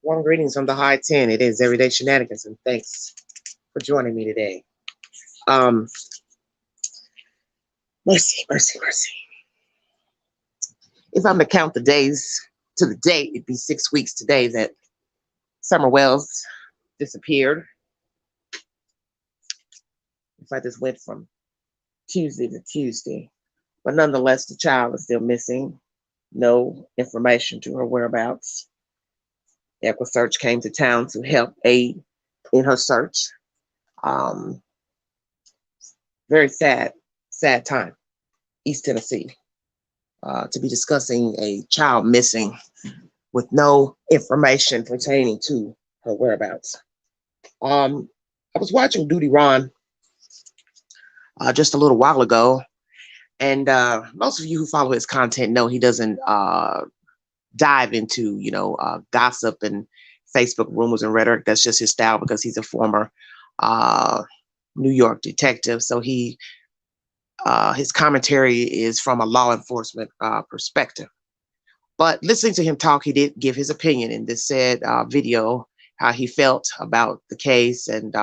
Warm greetings from the high 10. It is Everyday Shenanigans, and thanks for joining me today. Um, mercy, mercy, mercy. If I'm to count the days to the date, it'd be 6 weeks today that Summer Wells disappeared. If I just went from Tuesday to Tuesday. But nonetheless, the child is still missing. No information to her whereabouts. Equusearch came to town to help aid in her search. Um, Very sad time, East Tennessee, to be discussing a child missing with no information pertaining to her whereabouts. I was watching Duty Ron just a little while ago, and most of you who follow his content know he doesn't dive into, gossip and Facebook rumors and rhetoric. That's just his style because he's a former New York detective. So his commentary is from a law enforcement perspective. But listening to him talk, he did give his opinion in this said video, how he felt about the case and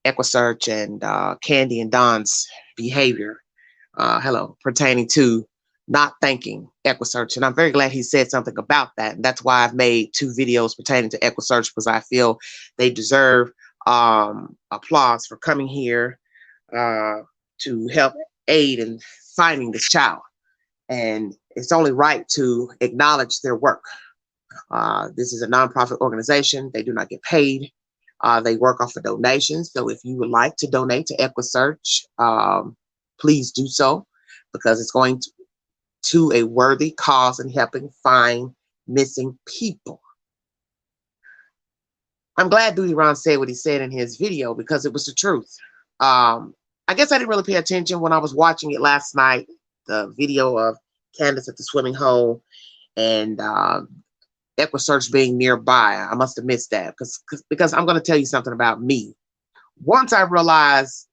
Equusearch and Candy and Don's behavior, pertaining to not thanking Equusearch. And I'm very glad he said something about that. And that's why I've made 2 videos pertaining to Equusearch, because I feel they deserve applause for coming here to help aid in finding this child. And it's only right to acknowledge their work. This is a nonprofit organization. They do not get paid. They work off of donations. So if you would like to donate to Equusearch, please do so, because it's going to a worthy cause in helping find missing people. I'm glad Duty Ron said what he said in his video, because it was the truth. I guess I didn't really pay attention when I was watching it last night, the video of Candace at the swimming hole and Equusearch being nearby. I must have missed that because I'm going to tell you something about me. Once I realize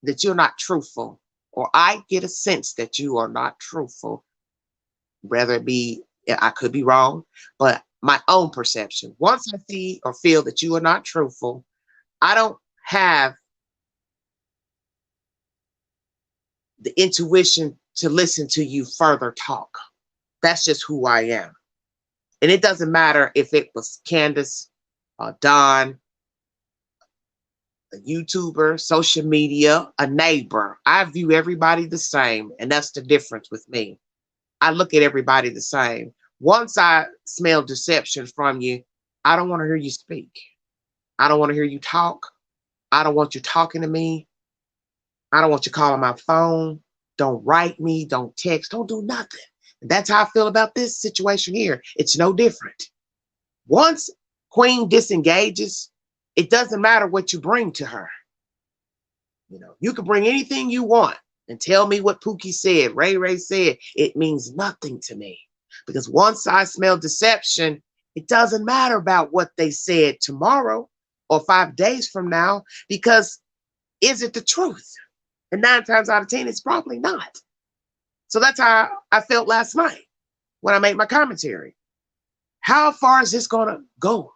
that you're not truthful, or I get a sense that you are not truthful, whether it be, I could be wrong, but my own perception, once I see or feel that you are not truthful, I don't have the intuition to listen to you further talk. That's just who I am. And it doesn't matter if it was Candace, Don, a YouTuber, social media, a neighbor. I view everybody the same, and that's the difference with me. I look at everybody the same. Once I smell deception from you, I don't want to hear you speak. I don't want to hear you talk. I don't want you talking to me. I don't want you calling my phone. Don't write me. Don't text. Don't do nothing. And that's how I feel about this situation here. It's no different. Once Queen disengages, it doesn't matter what you bring to her. You can bring anything you want and tell me what Pookie said, Ray said. It means nothing to me, because once I smell deception, it doesn't matter about what they said tomorrow or 5 days from now, because is it the truth? And 9 times out of 10, it's probably not. So that's how I felt last night when I made my commentary. How far is this going to go?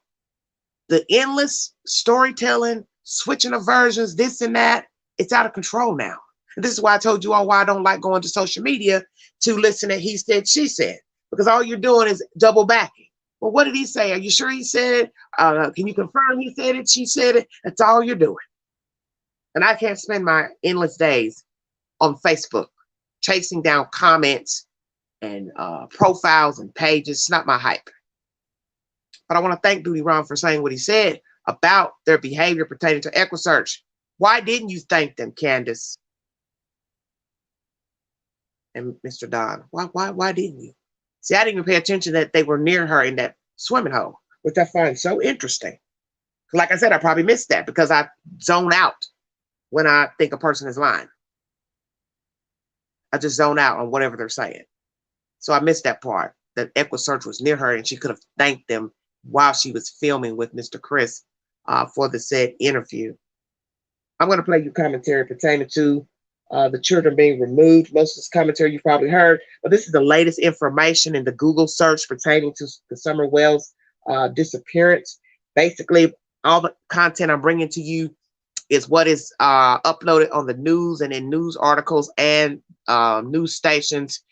The endless storytelling, switching of versions, this and that, it's out of control now. And this is why I told you all why I don't like going to social media to listen to he said, she said, because all you're doing is double backing. Well, what did he say? Are you sure he said it? Can you confirm he said it? She said it? That's all you're doing. And I can't spend my endless days on Facebook chasing down comments and profiles and pages. It's not my hype. But I want to thank Duty Ron for saying what he said about their behavior pertaining to Equusearch. Why didn't you thank them, Candace and Mr. Don? Why didn't you? See, I didn't even pay attention that they were near her in that swimming hole, which I find so interesting. Like I said, I probably missed that because I zone out when I think a person is lying. I just zone out on whatever they're saying. So I missed that part, that Equusearch was near her and she could have thanked them while she was filming with Mr. Chris for the said interview. I'm going to play you commentary pertaining to The children being removed. Most of this commentary you probably heard, but this is the latest information in the Google search pertaining to the Summer Wells disappearance. Basically, all the content I'm bringing to you is what is uploaded on the news and in news articles and news stations.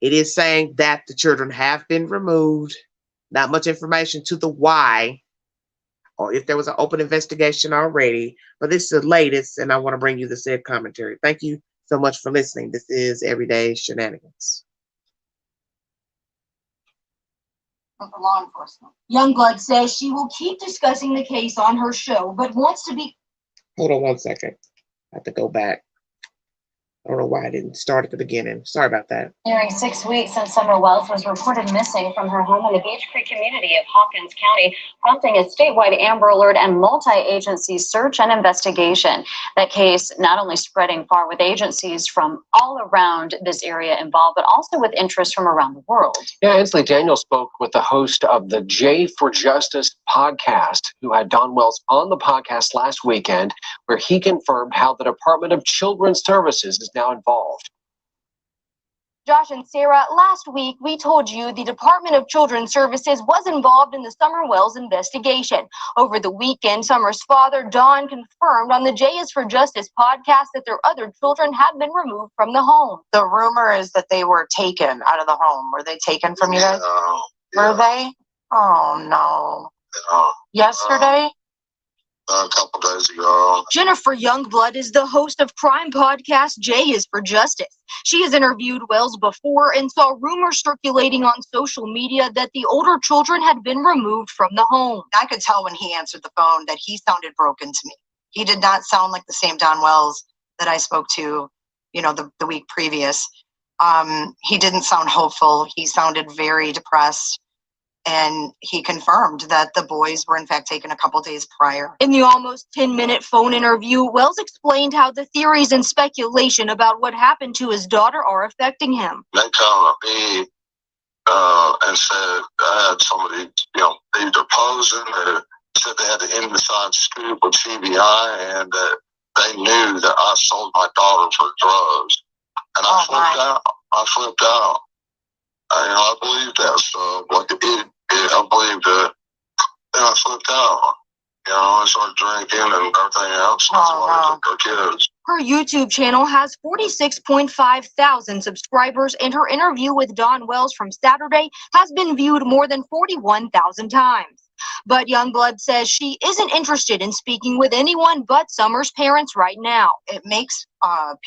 It is saying that the children have been removed. Not much information to the why, or if there was an open investigation already, but this is the latest, and I want to bring you the said commentary. Thank you so much for listening. This is Everyday Shenanigans. For law enforcement. Youngblood says she will keep discussing the case on her show, but wants to be... Hold on 1 second. I have to go back. I don't know why I didn't start at the beginning. Sorry about that. Nearing 6 weeks since Summer Wells was reported missing from her home in the Beach Creek community of Hawkins County, prompting a statewide Amber Alert and multi-agency search and investigation. That case not only spreading far with agencies from all around this area involved, but also with interest from around the world. Yeah, Ansley Daniel spoke with the host of the J for Justice podcast, who had Don Wells on the podcast last weekend, where he confirmed how the Department of Children's Services is now involved. Josh and Sarah, last week we told you the Department of Children's Services was involved in the Summer Wells investigation. Over the weekend, Summer's father, Don, confirmed on the J is for Justice podcast that their other children have been removed from the home. The rumor is that they were taken out of the home. Were they taken from you guys? Yeah. Were they? Oh, no. Yesterday? A couple days ago. Jennifer Youngblood is the host of crime podcast J is for Justice. She has interviewed Wells before and saw rumors circulating on social media that the older children had been removed from the home. I could tell when he answered the phone that he sounded broken to me. He did not sound like the same Don Wells that I spoke to, the week previous. He didn't sound hopeful. He sounded very depressed. And he confirmed that the boys were in fact taken a couple days prior. In the almost 10-minute phone interview, Wells explained how the theories and speculation about what happened to his daughter are affecting him. They come to me and said I had somebody, they deposed him. They said they had the inside scoop with TBI and that they knew that I sold my daughter for drugs. And I flipped out. I believed that stuff. I believed it. Then I flipped out. I started drinking and everything else. That's why I took their kids. Her YouTube channel has 46.5 thousand subscribers, and her interview with Don Wells from Saturday has been viewed more than 41,000 times. But Youngblood says she isn't interested in speaking with anyone but Summer's parents right now. It makes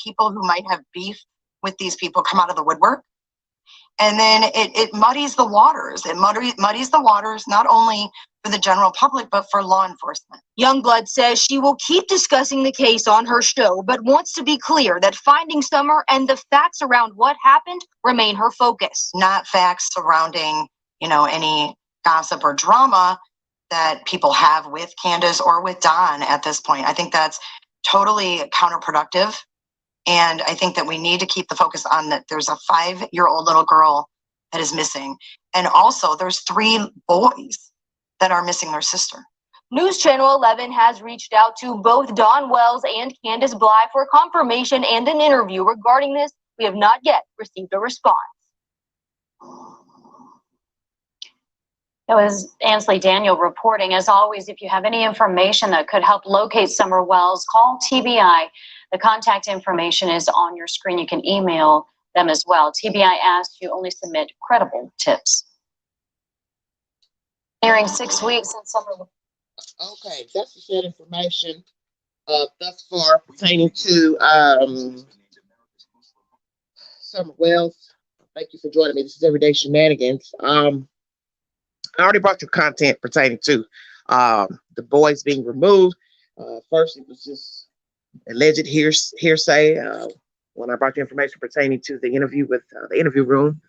people who might have beef with these people come out of the woodwork. And then it muddies the waters. It muddies the waters not only for the general public, but for law enforcement. Youngblood says she will keep discussing the case on her show, but wants to be clear that finding Summer and the facts around what happened remain her focus. Not facts surrounding, any gossip or drama that people have with Candace or with Don at this point. I think that's totally counterproductive. And I think that we need to keep the focus on that there's a 5-year-old little girl that is missing. And also there's 3 boys that are missing their sister. News Channel 11 has reached out to both Don Wells and Candace Bly for confirmation and an interview regarding this. We have not yet received a response. It was Ansley Daniel reporting. As always, if you have any information that could help locate Summer Wells, call TBI. The contact information is on your screen. You can email them as well. TBI asks you only submit credible tips. Nearing 6 weeks since Summer. Okay, that's the said information thus far pertaining to Summer Wells. Thank you for joining me. This is Everyday Shenanigans. I already brought you content pertaining to the boys being removed. First, it was just alleged hearsay when I brought you information pertaining to the interview with the interview room.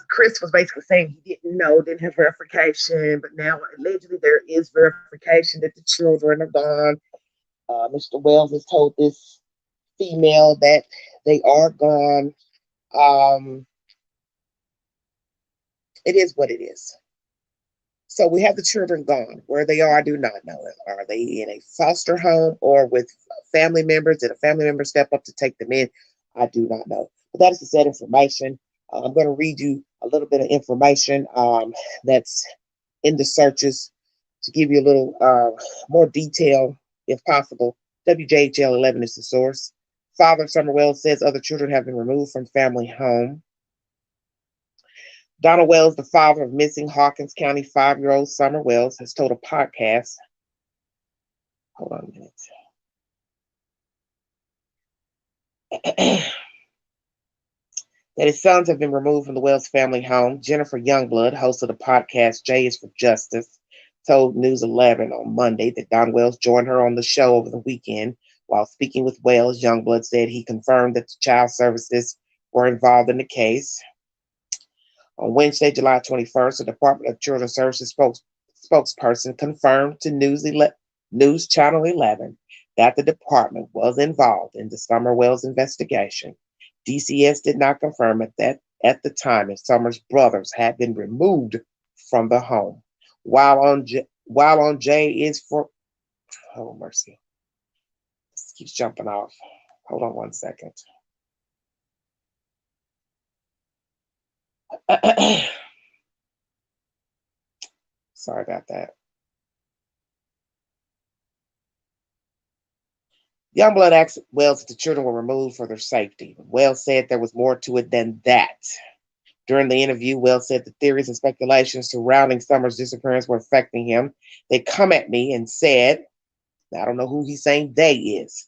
Chris was basically saying he didn't know, didn't have verification, but now allegedly there is verification that the children are gone. Mr. Wells has told this female that they are gone. It is what it is. So we have the children gone. Where they are, I do not know. Are they in a foster home or with family members? Did a family member step up to take them in? I do not know. But that is the said information. I'm going to read you a little bit of information that's in the searches to give you a little more detail, if possible. WJHL 11 is the source. Father Summer Wells says other children have been removed from family home. Donald Wells, the father of missing Hawkins County 5-year-old Summer Wells, has told a podcast. Hold on a minute. That his sons have been removed from the Wells family home. Jennifer Youngblood, host of the podcast J is for Justice, told News 11 on Monday that Don Wells joined her on the show over the weekend. While speaking with Wells, Youngblood said he confirmed that the child services were involved in the case. On Wednesday, July 21st, the Department of Children's Services spokesperson confirmed to News Channel 11 that the department was involved in the Summer Wells investigation. DCS did not confirm at the time if Summer's brothers had been removed from the home. While on J is for oh mercy, this keeps jumping off. Hold on one second. Sorry about that. Youngblood asked Wells if the children were removed for their safety. Wells said there was more to it than that. During the interview, Wells said the theories and speculations surrounding Summer's disappearance were affecting him. They come at me and said, I don't know who he's saying they is,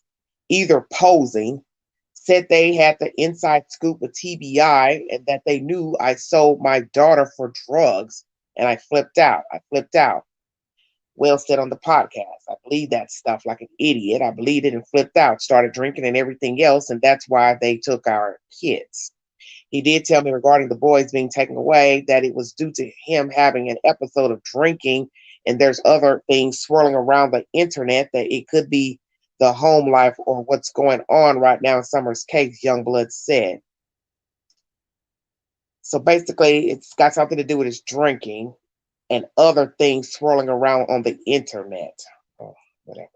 either posing, said they had the inside scoop with TBI and that they knew I sold my daughter for drugs, and I flipped out. Wells said on the podcast, I believed that stuff like an idiot. I believed it and flipped out, started drinking and everything else, and that's why they took our kids. He did tell me regarding the boys being taken away that it was due to him having an episode of drinking, and there's other things swirling around the internet that it could be the home life or what's going on right now in Summer's case, Youngblood said. So basically, it's got something to do with his drinking and other things swirling around on the internet. Oh, whatever.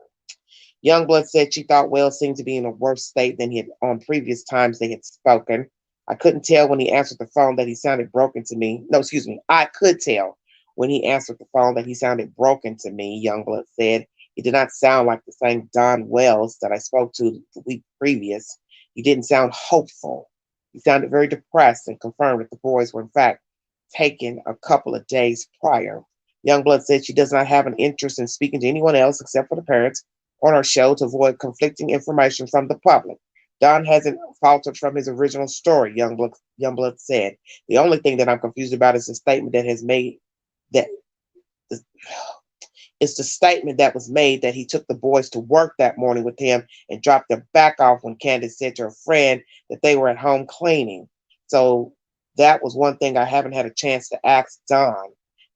Youngblood said she thought Wells seemed to be in a worse state than he had on previous times they had spoken. I couldn't tell when he answered the phone that he sounded broken to me. No, excuse me. I could tell when he answered the phone that he sounded broken to me, Youngblood said. He did not sound like the same Don Wells that I spoke to the week previous. He didn't sound hopeful. He sounded very depressed and confirmed that the boys were in fact taken a couple of days prior. Youngblood said she does not have an interest in speaking to anyone else except for the parents on her show to avoid conflicting information from the public. Don hasn't faltered from his original story, Youngblood said. The only thing that I'm confused about is the statement that has made that it's the statement that was made that he took the boys to work that morning with him and dropped them back off when Candace said to her friend that they were at home cleaning. So that was one thing I haven't had a chance to ask Don.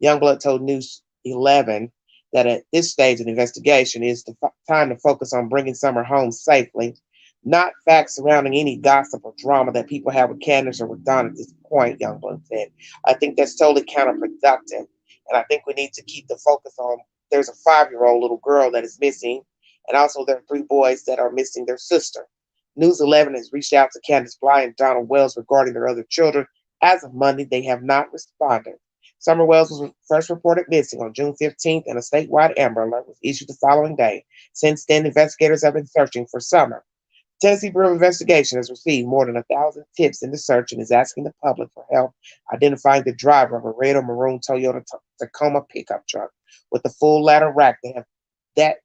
Youngblood told News 11 that at this stage of the investigation is the time to focus on bringing Summer home safely, not facts surrounding any gossip or drama that people have with Candace or with Don at this point, Youngblood said. I think that's totally counterproductive. And I think we need to keep the focus on there's a 5-year-old little girl that is missing, and also there are 3 boys that are missing their sister. News 11 has reached out to Candace Bly and Donald Wells regarding their other children. As of Monday, they have not responded. Summer Wells was first reported missing on June 15th, and a statewide Amber Alert was issued the following day. Since then, investigators have been searching for Summer. Tennessee Bureau of Investigation has received more than 1,000 tips in the search and is asking the public for help identifying the driver of a red or maroon Toyota Tacoma pickup truck with a full ladder rack that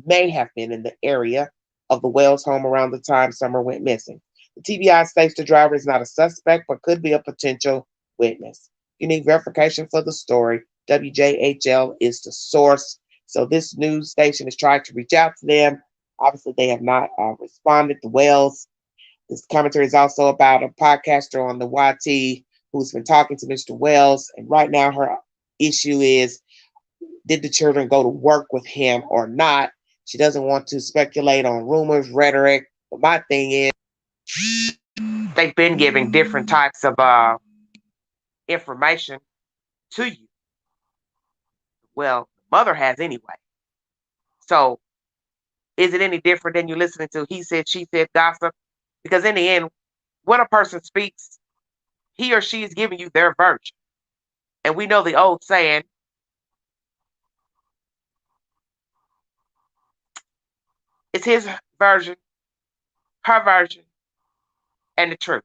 may have been in the area of the Wells home around the time Summer went missing. The TBI states the driver is not a suspect but could be a potential witness. You need verification for the story. WJHL is the source. So this news station is trying to reach out to them. Obviously, they have not responded to Wells. This commentary is also about a podcaster on the YT who's been talking to Mr. Wells. And right now, her issue is, did the children go to work with him or not? She doesn't want to speculate on rumors, rhetoric. But my thing is, they've been giving different types of information to you. Well, the mother has anyway. So is it any different than you listening to he said, she said gossip? Because in the end, when a person speaks, he or she is giving you their version. And we know the old saying, it's his version, her version, and the truth.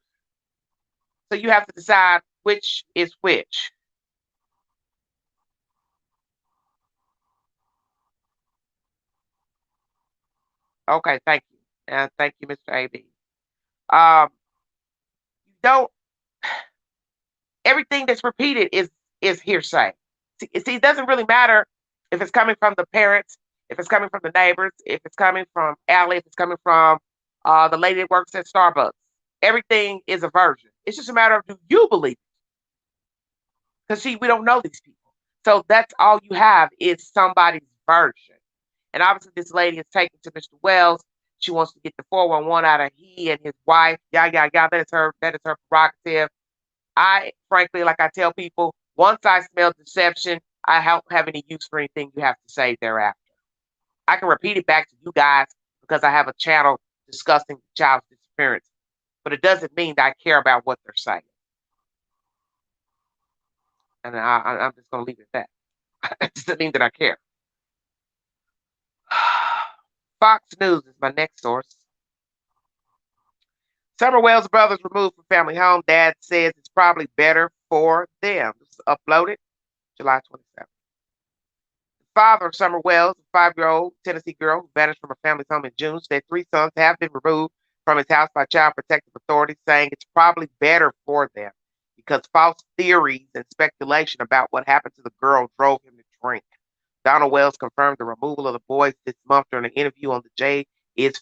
So you have to decide which is which. Okay, thank you. Thank you, Mr. AB. You don't everything that's repeated is hearsay. See, it doesn't really matter if it's coming from the parents, if it's coming from the neighbors, if it's coming from Allie, if it's coming from the lady that works at Starbucks. Everything is a version. It's just a matter of do you believe it? Because see, we don't know these people. So that's all you have is somebody's version. And obviously this lady is taken to Mr. Wells. She wants to get the 411 out of he and his wife. Yeah, yeah, yeah. That is her prerogative. I frankly, like I tell people, once I smell deception, I don't have any use for anything you have to say thereafter. I can repeat it back to you guys because I have a channel discussing the child's disappearance, but it doesn't mean that I care about what they're saying. And I'm just going to leave it at that. It doesn't mean that I care. Fox News is my next source. Summer Wells brothers removed from family home. Dad says it's probably better for them. This is uploaded July 27th. Father of Summer Wells, a 5-year-old Tennessee girl who vanished from her family's home in June, said 3 sons have been removed from his house by Child Protective Authorities, saying it's probably better for them because false theories and speculation about what happened to the girl drove him to drink. Donald Wells confirmed the removal of the boys this month during an interview on the J is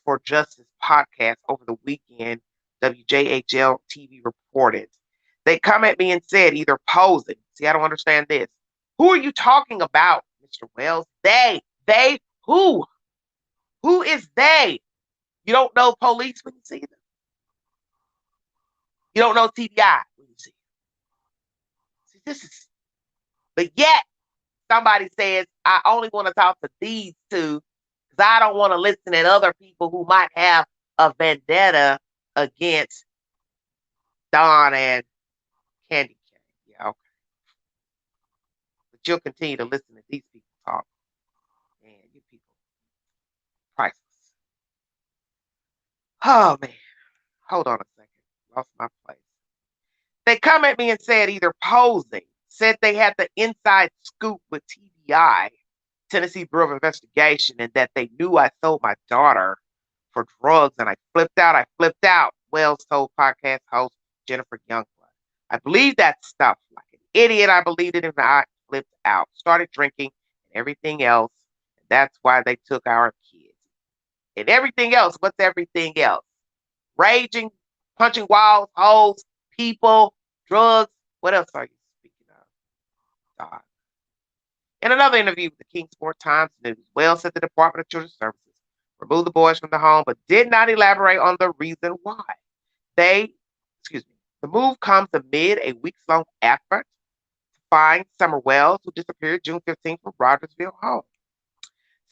for Justice podcast over the weekend, WJHL TV reported. They come at me and said either posing. See, I don't understand this. Who are you talking about, Mr. Wells? They, who? Who is they? You don't know police when you see them. You don't know TBI when you see them. See, this is, but yet somebody says, I only want to talk to these two because I don't want to listen to other people who might have a vendetta against Don and Candy Cane. Yeah, okay. But you'll continue to listen to these people talk. And you people, priceless. Oh, man. Hold on a second. Lost my place. They come at me and said either posing, said they had the inside scoop with TBI, Tennessee Bureau of Investigation, and that they knew I sold my daughter for drugs and I flipped out. Wells told podcast host Jennifer Youngblood. I believed that stuff like an idiot. I believed it and I flipped out, started drinking and everything else. And that's why they took our kids. And everything else, what's everything else? Raging, punching walls, holes, people, drugs. What else are you speaking of? God. In another interview with the Kingsport Times News, Wells said the Department of Children's Services removed the boys from the home, but did not elaborate on the reason why. The move comes amid a weeks-long effort to find Summer Wells, who disappeared June 15th from Rogersville home.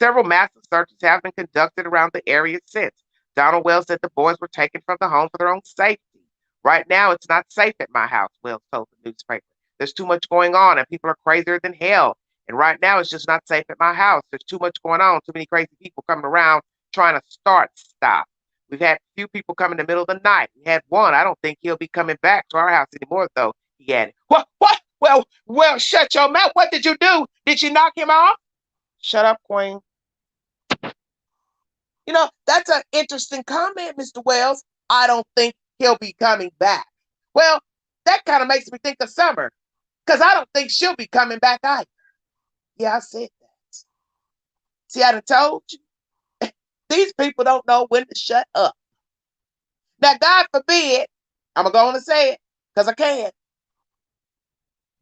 Several massive searches have been conducted around the area since. Donald Wells said the boys were taken from the home for their own safety. Right now, it's not safe at my house, Wells told the newspaper. There's too much going on, and people are crazier than hell. And right now, it's just not safe at my house. There's too much going on, too many crazy people coming around trying to start stuff. We've had a few people come in the middle of the night. We had one. I don't think he'll be coming back to our house anymore, though, he added. What? Well, shut your mouth. What did you do? Did you knock him off? Shut up, Queen. You know, that's an interesting comment, Mr. Wells. I don't think he'll be coming back. Well, that kind of makes me think of Summer, because I don't think she'll be coming back either. Yeah, I said that. See, I done told you. These people don't know when to shut up. Now, God forbid, I'm going to go on and say it, because I can.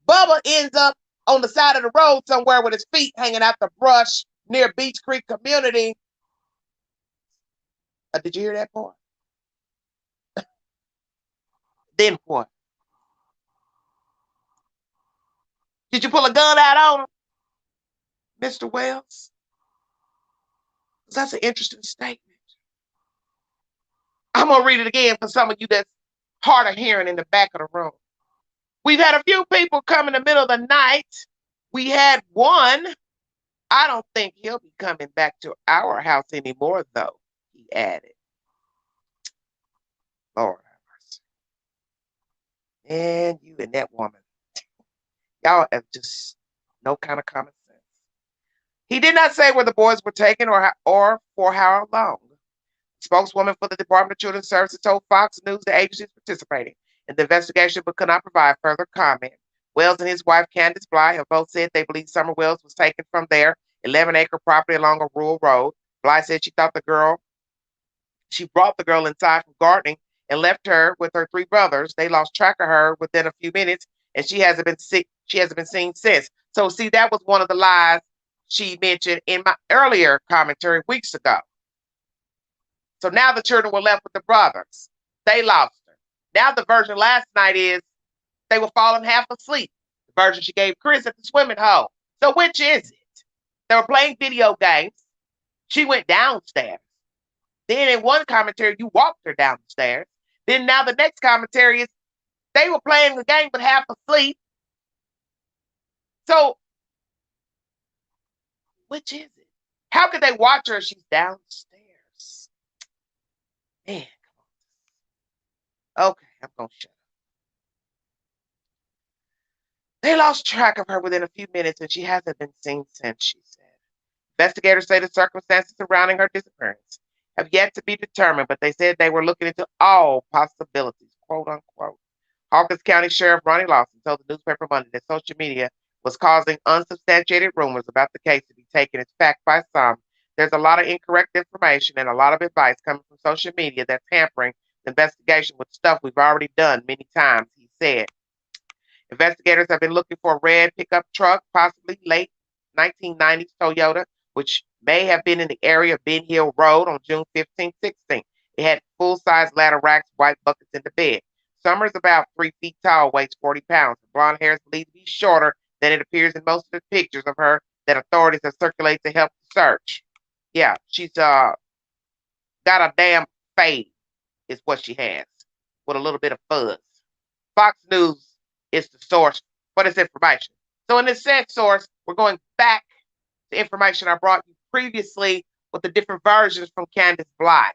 Bubba ends up on the side of the road somewhere with his feet hanging out the brush near Beach Creek Community. Did you hear that part? Then what? Did you pull a gun out on him, Mr. Wells? That's an interesting statement. I'm going to read it again for some of you that's hard of hearing in the back of the room. We've had a few people come in the middle of the night. We had one. I don't think he'll be coming back to our house anymore, though, he added. Lord have mercy. And you and that woman. Y'all have just no kind of common sense. He did not say where the boys were taken or for how long. Spokeswoman for the Department of Children's Services told Fox News the agency is participating in the investigation but could not provide further comment. Wells and his wife, Candace Bly, have both said they believe Summer Wells was taken from their 11-acre property along a rural road. Bly said she brought the girl inside from gardening and left her with her 3 brothers. They lost track of her within a few minutes, and she hasn't been seen since. So see, that was one of the lies she mentioned in my earlier commentary weeks ago. So now the children were left with the brothers. They lost her. Now the version last night is they were falling half asleep. The version she gave Chris at the swimming hole. So which is it? They were playing video games. She went downstairs. Then in one commentary, you walked her down the stairs. Then now the next commentary is they were playing the game but half asleep. So which is it? How could they watch her if she's downstairs? Man, come on. Okay, I'm going to shut up. They lost track of her within a few minutes and she hasn't been seen since, she said. Investigators say the circumstances surrounding her disappearance have yet to be determined, but they said they were looking into all possibilities, quote unquote. Hawkins County Sheriff Ronnie Lawson told the newspaper Monday that social media was causing unsubstantiated rumors about the case to be taken as fact by some. There's a lot of incorrect information and a lot of advice coming from social media that's hampering the investigation with stuff we've already done many times, he said. Investigators have been looking for a red pickup truck, possibly late 1990s Toyota, which may have been in the area of Ben Hill Road on June 15th, 16th. It had full-size ladder racks, white buckets in the bed. Summer's about 3 feet tall, weighs 40 pounds. Her blonde hair is believed to be shorter than it appears in most of the pictures of her that authorities have circulated to help the search. Yeah, she's got a damn fade, is what she has, with a little bit of fuzz. Fox News is the source for this information. So in this said source, we're going back to information I brought you previously with the different versions from Candace Bly.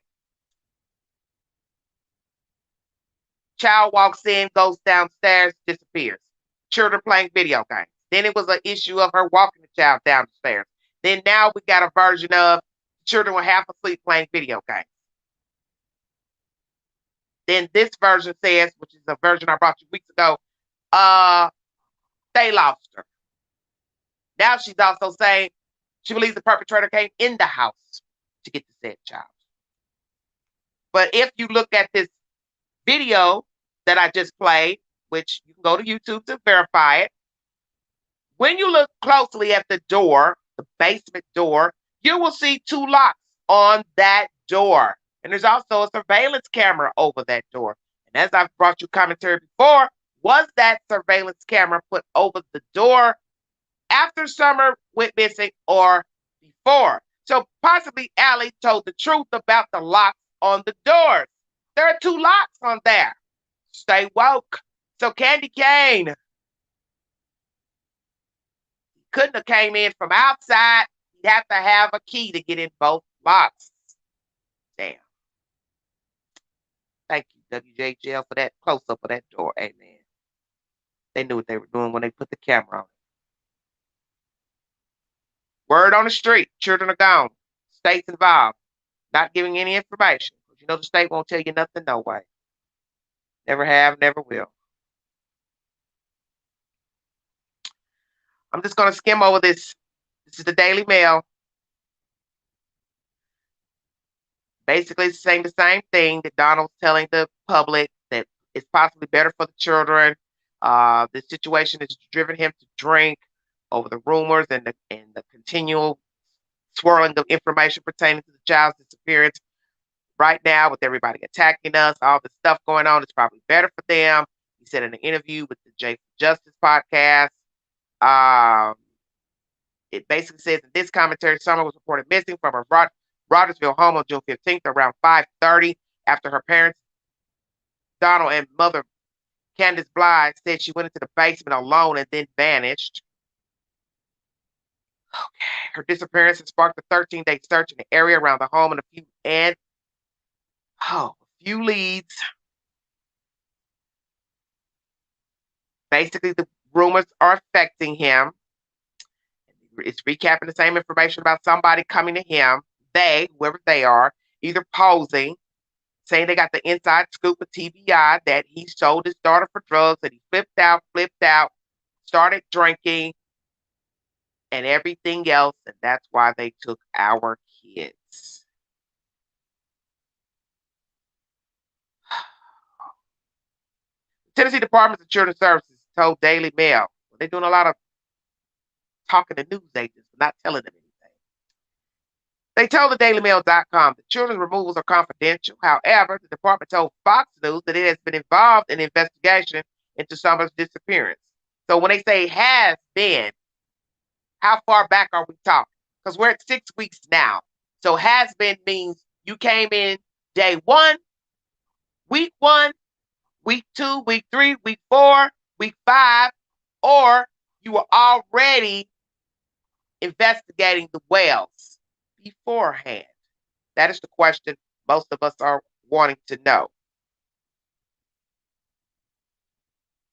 Child walks in, goes downstairs, disappears. Children playing video games. Then it was an issue of her walking the child down the stairs. Then now we got a version of children were half asleep playing video games. Then this version says, which is a version I brought you weeks ago, they lost her. Now she's also saying she believes the perpetrator came in the house to get the said child. But if you look at this video that I just played, which you can go to YouTube to verify it, when you look closely at the door, the basement door, you will see 2 locks on that door. And there's also a surveillance camera over that door. And as I've brought you commentary before, was that surveillance camera put over the door after Summer went missing or before? So possibly Allie told the truth about the locks on the doors. There are 2 locks on there. Stay woke. So Candy Kane couldn't have came in from outside. He'd have to have a key to get in both locks. Damn. Thank you, WJGL, for that close-up of that door. Amen. They knew what they were doing when they put the camera on it. Word on the street. Children are gone. State's involved. Not giving any information. You know the state won't tell you nothing no way. Never have, never will. I'm just going to skim over this. This is the Daily Mail. Basically saying the same thing that Donald's telling the public, that it's possibly better for the children. The situation has driven him to drink over the rumors and the continual swirling of information pertaining to the child's disappearance. Right now, with everybody attacking us, all the stuff going on, it's probably better for them. He said in an interview with the J for Justice podcast. It basically says in this commentary, Summer was reported missing from her Rogersville home on June 15th around 5:30 after her parents, Donald and mother Candace Blythe, said she went into the basement alone and then vanished. Okay. Her disappearance has sparked a 13-day search in the area around the home and a few leads. Basically, the rumors are affecting him. It's recapping the same information about somebody coming to him, whoever they are, either posing, saying they got the inside scoop of TBI that he sold his daughter for drugs, that he flipped out, started drinking, and everything else, and that's why they took our kids. Tennessee Department of Children's Services told Daily Mail, they're doing a lot of talking to news agents, but not telling them anything. They told the DailyMail.com that children's removals are confidential. However, the department told Fox News that it has been involved in an investigation into Summer's disappearance. So when they say has been, how far back are we talking? Because we're at 6 weeks now. So has been means you came in day 1, week 1, week 2, week 3, week 4, week 5, or you were already investigating the wells beforehand. That is the question most of us are wanting to know.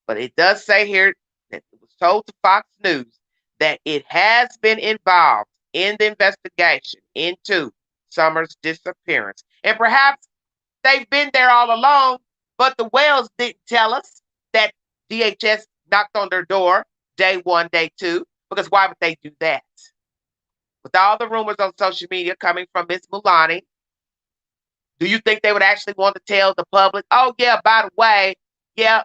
But it does say here that it was told to Fox News that it has been involved in the investigation into Summer's disappearance. And perhaps they've been there all along, but the Wells didn't tell us that DHS knocked on their door day 1, day 2, because why would they do that? With all the rumors on social media coming from Miss Mulani, do you think they would actually want to tell the public, oh, yeah, by the way, yeah,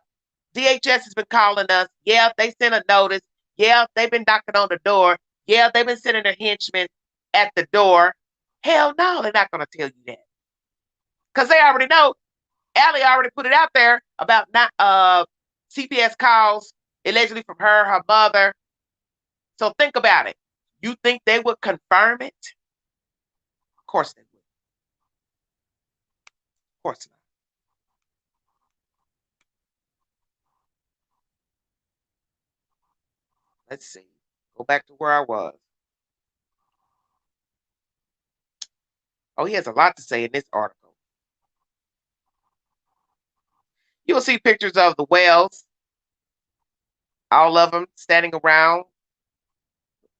DHS has been calling us. Yeah, they sent a notice. Yeah, they've been knocking on the door. Yeah, they've been sending their henchmen at the door. Hell no, they're not going to tell you that. Because they already know. Allie already put it out there about CPS calls, allegedly from her mother. So think about it. You think they would confirm it? Of course they would. Of course not. Let's see. Go back to where I was. Oh, he has a lot to say in this article. You'll see pictures of the Wells, all of them standing around,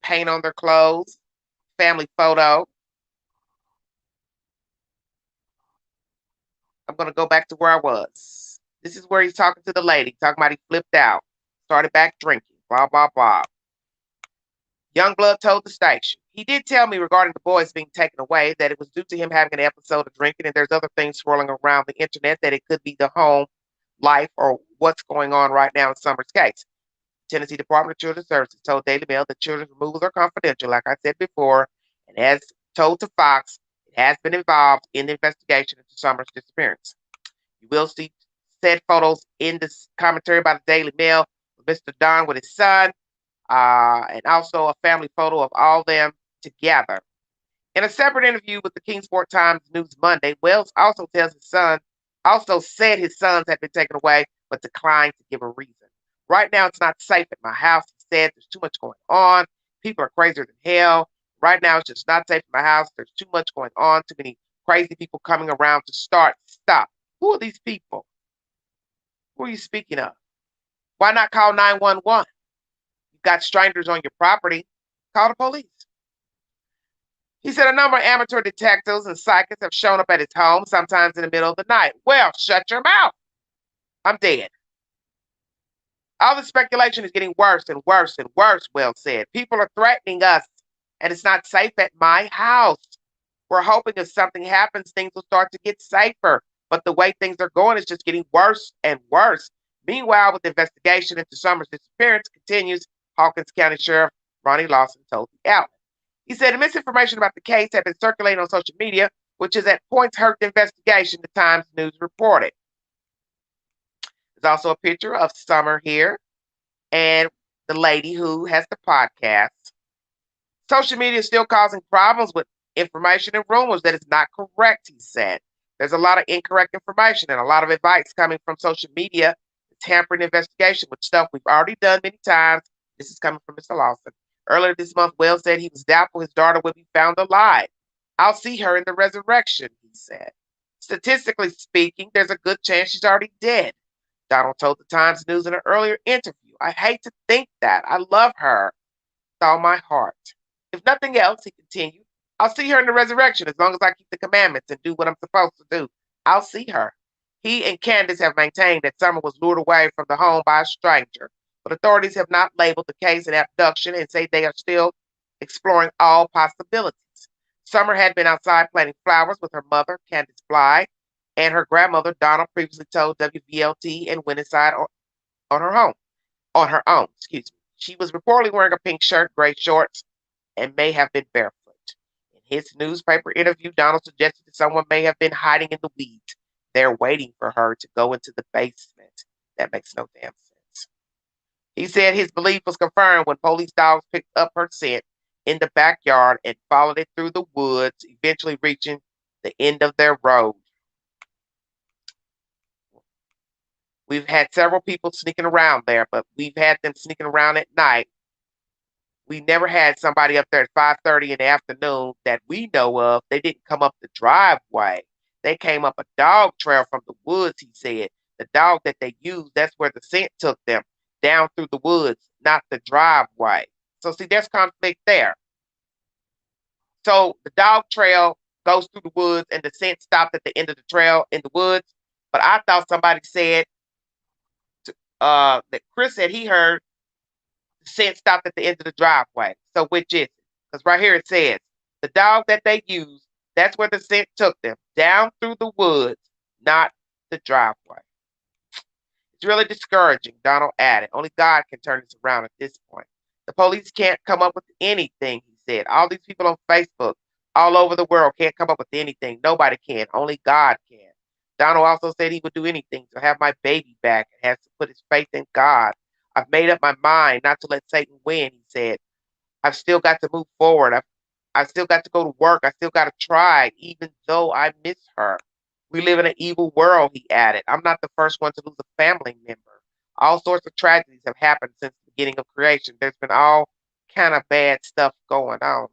paint on their clothes, family photo. I'm going to go back to where I was. This is where he's talking to the lady, talking about he flipped out, started back drinking, blah, blah, blah. Youngblood told the station, he did tell me regarding the boys being taken away that it was due to him having an episode of drinking, and there's other things swirling around the internet that it could be the home life or what's going on right now in Summer's case. Tennessee Department of Children's Services told Daily Mail that children's removals are confidential, like I said before, and as told to Fox, it has been involved in the investigation into Summer's disappearance. You will see said photos in this commentary by the Daily Mail of Mr. Don with his son, and also a family photo of all of them together. In a separate interview with the Kingsport Times News Monday, Wells also said his sons had been taken away, but declined to give a reason. Right now, it's not safe at my house. He said there's too much going on. People are crazier than hell. Right now, it's just not safe in my house. There's too much going on. Too many crazy people coming around to stop. Who are these people? Who are you speaking of? Why not call 911? You've got strangers on your property. Call the police. He said a number of amateur detectives and psychics have shown up at his home, sometimes in the middle of the night. Well, shut your mouth. I'm dead. All the speculation is getting worse and worse and worse, Wells said. People are threatening us, and it's not safe at my house. We're hoping if something happens, things will start to get safer. But the way things are going is just getting worse and worse. Meanwhile, with the investigation into Summer's disappearance continues, Hawkins County Sheriff Ronnie Lawson told the outlet. He said the misinformation about the case had been circulating on social media, which has at points hurt the investigation, the Times News reported. There's also a picture of Summer here. And the lady who has the podcast. Social media is still causing problems with information and rumors that is not correct, he said. There's a lot of incorrect information and a lot of advice coming from social media, tampering investigation with stuff we've already done many times. This is coming from Mr. Lawson. Earlier this month, Wells said he was doubtful his daughter would be found alive. I'll see her in the resurrection, he said. Statistically speaking, there's a good chance she's already dead. Donald told the Times News in an earlier interview, I hate to think that. I love her with all my heart. If nothing else, he continued, I'll see her in the resurrection as long as I keep the commandments and do what I'm supposed to do. I'll see her. He and Candace have maintained that Summer was lured away from the home by a stranger, but authorities have not labeled the case an abduction and say they are still exploring all possibilities. Summer had been outside planting flowers with her mother, Candace Bly, and her grandmother, Donna, previously told WVLT, and went inside on her own. Excuse me. She was reportedly wearing a pink shirt, gray shorts, and may have been barefoot. In his newspaper interview, Donald suggested that someone may have been hiding in the weeds. They're waiting for her to go into the basement. That makes no damn sense. He said his belief was confirmed when police dogs picked up her scent in the backyard and followed it through the woods, eventually reaching the end of their road. We've had several people sneaking around there, but we've had them sneaking around at night. We never had somebody up there at 5:30 in the afternoon that we know of. They didn't come up the driveway. They came up a dog trail from the woods, he said. The dog that they used, that's where the scent took them, down through the woods, not the driveway. So see, there's conflict there. So the dog trail goes through the woods and the scent stopped at the end of the trail in the woods. But I thought somebody said that Chris said he heard the scent stopped at the end of the driveway. So which is it? Because right here it says the dog that they used, that's where the scent took them, down through the woods, not the driveway. It's really discouraging, Donald added. Only God can turn this around at this point. The police can't come up with anything, he said. All these people on Facebook all over the world can't come up with anything. Nobody can. Only God can. Donald also said he would do anything to have my baby back and has to put his faith in God. I've made up my mind not to let Satan win, he said. I've still got to move forward. I still got to go to work. I still got to try, even though I miss her. We live in an evil world, he added. I'm not the first one to lose a family member. All sorts of tragedies have happened since the beginning of creation. There's been all kind of bad stuff going on.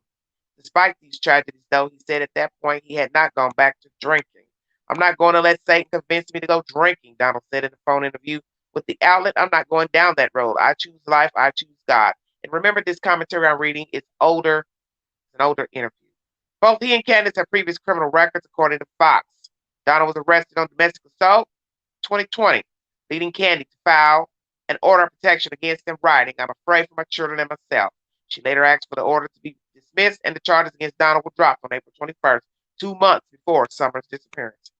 Despite these tragedies, though, he said at that point he had not gone back to drinking. I'm not going to let Satan convince me to go drinking, Donald said in a phone interview with the outlet. I'm not going down that road. I choose life. I choose God. And remember, this commentary I'm reading is older, an older interview. Both he and Candace have previous criminal records, according to Fox. Donald was arrested on domestic assault 2020, leading Candy to file an order of protection against him, writing, I'm afraid for my children and myself. She later asked for the order to be dismissed, and the charges against Donald were dropped on April 21st, 2 months before Summer's disappearance.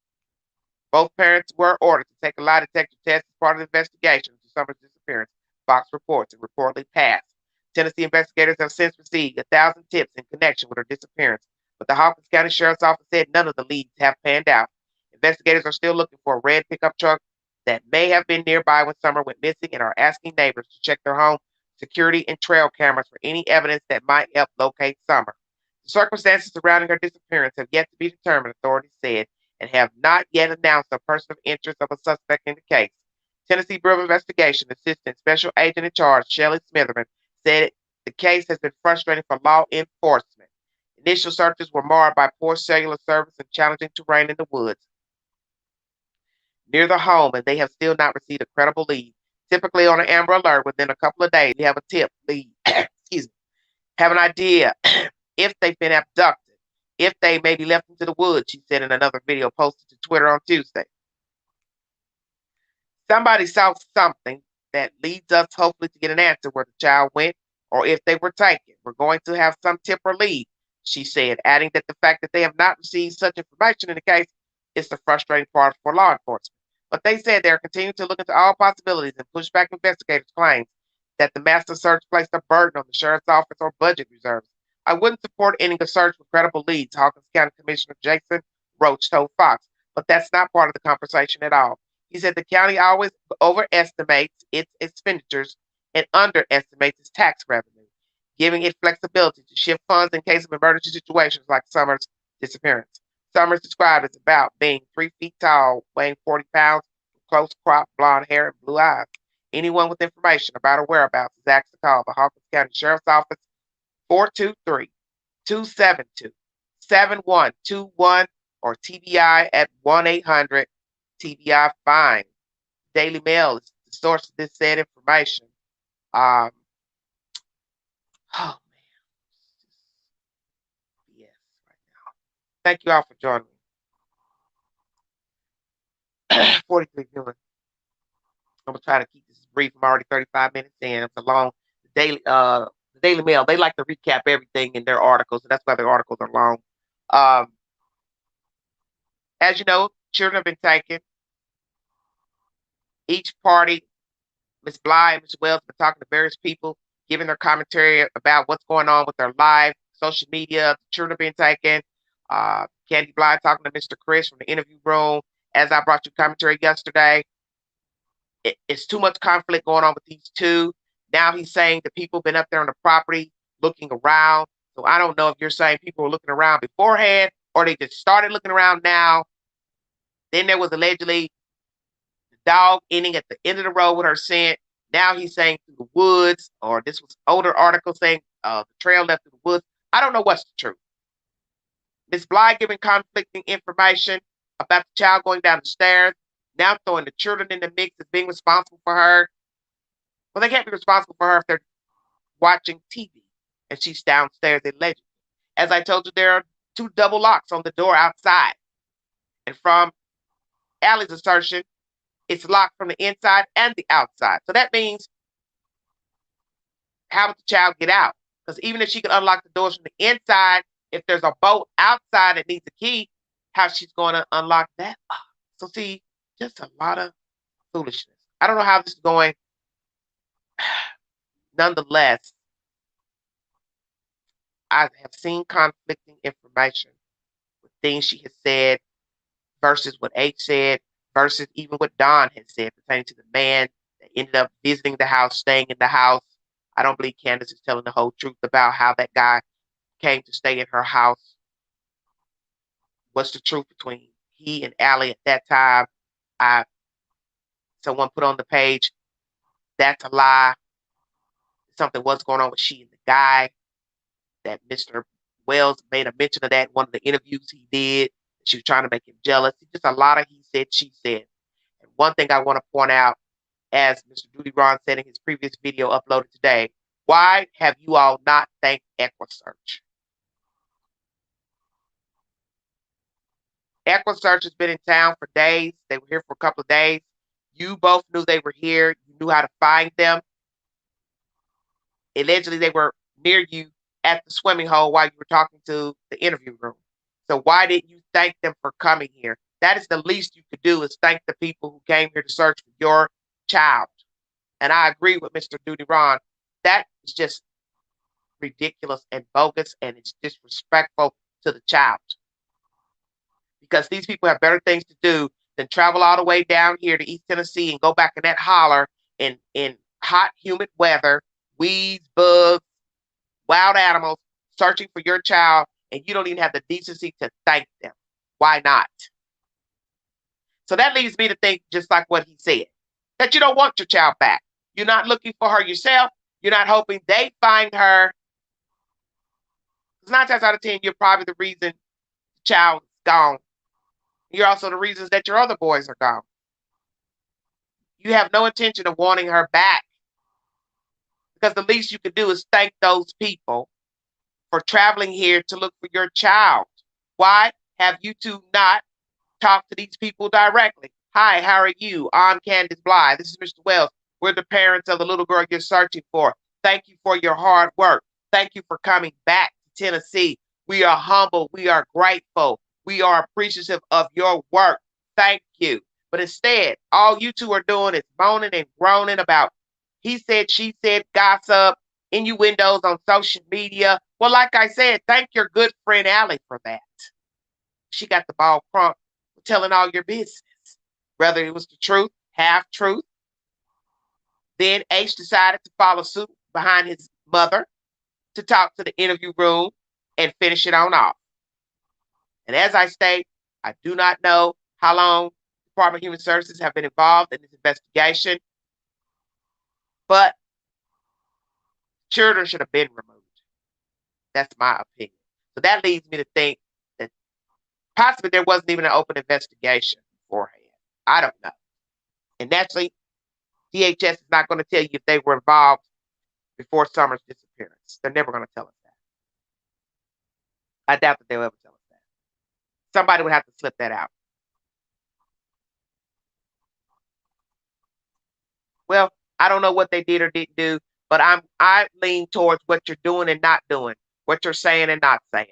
Both parents were ordered to take a lie detector test as part of the investigation into Summer's disappearance, Fox reports, and reportedly passed. Tennessee investigators have since received 1,000 tips in connection with her disappearance, but the Hawkins County Sheriff's Office said none of the leads have panned out. Investigators are still looking for a red pickup truck that may have been nearby when Summer went missing and are asking neighbors to check their home security and trail cameras for any evidence that might help locate Summer. The circumstances surrounding her disappearance have yet to be determined, authorities said, and have not yet announced a person of interest of a suspect in the case. Tennessee Bureau of Investigation Assistant Special Agent in Charge Shelley Smitherman said the case has been frustrating for law enforcement. Initial searches were marred by poor cellular service and challenging terrain in the woods near the home, and they have still not received a credible lead. Typically on an Amber Alert, within a couple of days, we have a tip lead. Excuse me. Have an idea if they've been abducted, if they may be left into the woods, she said in another video posted to Twitter on Tuesday. Somebody saw something that leads us hopefully to get an answer where the child went or if they were taken. We're going to have some tip or lead, she said, adding that the fact that they have not received such information in the case is the frustrating part for law enforcement. But they said they are continuing to look into all possibilities and push back investigators' claims that the master search placed a burden on the sheriff's office or budget reserves. I wouldn't support ending a search with credible leads, Hawkins County Commissioner Jason Roach told Fox, but that's not part of the conversation at all. He said the county always overestimates its expenditures and underestimates its tax revenue, giving it flexibility to shift funds in case of emergency situations like Summers' disappearance. Summers described as about being 3 feet tall, weighing 40 pounds, close cropped blonde hair and blue eyes. Anyone with information about her whereabouts is asked to call the Hawkins County Sheriff's Office 423-272-7121 or TBI at 1-800-TBI-FINE. Daily Mail is the source of this said information. Oh man, yes, right now. Thank you all for joining me. 43 viewers. I'm gonna try to keep this brief. I'm already 35 minutes in. It's a long the Daily Mail. They like to recap everything in their articles, and that's why their articles are long. As you know, children have been taken. Each party, Ms. Bly and Ms. Wells, have been talking to various people, giving their commentary about what's going on with their life, social media. The children are being taken. Candy Bly talking to Mr. Chris from the interview room. As I brought you commentary yesterday, it's too much conflict going on with these two. Now he's saying the people have been up there on the property looking around. So I don't know if you're saying people were looking around beforehand or they just started looking around now. Then there was allegedly the dog ending at the end of the road with her scent. Now he's saying through the woods, or this was older article saying the trail left through the woods. I don't know what's the truth. Ms. Bly giving conflicting information about the child going down the stairs, now throwing the children in the mix as being responsible for her. Well, they can't be responsible for her if they're watching TV and she's downstairs allegedly. As I told you, there are 2 double locks on the door outside. And from Allie's assertion, it's locked from the inside and the outside. So that means, how would the child get out? Because even if she can unlock the doors from the inside, if there's a bolt outside that needs a key, how she's going to unlock that? So see, just a lot of foolishness. I don't know how this is going. Nonetheless, I have seen conflicting information with things she has said versus what H said versus even what Don has said pertaining to the man that ended up visiting the house, staying in the house. I don't believe Candace is telling the whole truth about how that guy came to stay in her house. What's the truth between he and Allie at that time? Someone put on the page, that's a lie. Something was going on with she and the guy. That Mr. Wells made a mention of that in one of the interviews he did. She was trying to make him jealous. Just a lot of he said, she said. And one thing I want to point out, as Mr. Duty Ron said in his previous video uploaded today, why have you all not thanked Equusearch? Equusearch has been in town for days. They were here for a couple of days. You both knew they were here. You knew how to find them. Allegedly, they were near you at the swimming hole while you were talking to the interview room. So why didn't you thank them for coming here? That is the least you could do, is thank the people who came here to search for your child. And I agree with Mr. Duty Ron. That is just ridiculous and bogus, and it's disrespectful to the child. Because these people have better things to do than travel all the way down here to East Tennessee and go back in that holler in hot, humid weather, weeds, bugs, wild animals, searching for your child, and you don't even have the decency to thank them. Why not? So that leads me to think, just like what he said, that you don't want your child back. You're not looking for her yourself. You're not hoping they find her. Because 9 times out of 10, you're probably the reason the child is gone. You're also the reasons that your other boys are gone. You have no intention of wanting her back. Because the least you could do is thank those people for traveling here to look for your child. Why have you two not talked to these people directly? Hi, how are you? I'm Candace Bly. This is Mr. Wells. We're the parents of the little girl you're searching for. Thank you for your hard work. Thank you for coming back to Tennessee. We are humble. We are grateful. We are appreciative of your work. Thank you. But instead, all you two are doing is moaning and groaning about he said, she said, gossip, innuendos on social media. Well, like I said, thank your good friend Allie for that. She got the ball prompt for telling all your business, whether it was the truth, half truth, Then H decided to follow suit behind his mother to talk to the interview room and finish it on off. And as I state, I do not know how long the Department of Human Services have been involved in this investigation, but children should have been removed. That's my opinion. So that leads me to think that possibly there wasn't even an open investigation beforehand. I don't know. And naturally, DHS is not going to tell you if they were involved before Summer's disappearance. They're never going to tell us that. I doubt that they'll ever tell us that. Somebody would have to slip that out. Well, I don't know what they did or didn't do, but I lean towards what you're doing and not doing, what you're saying and not saying.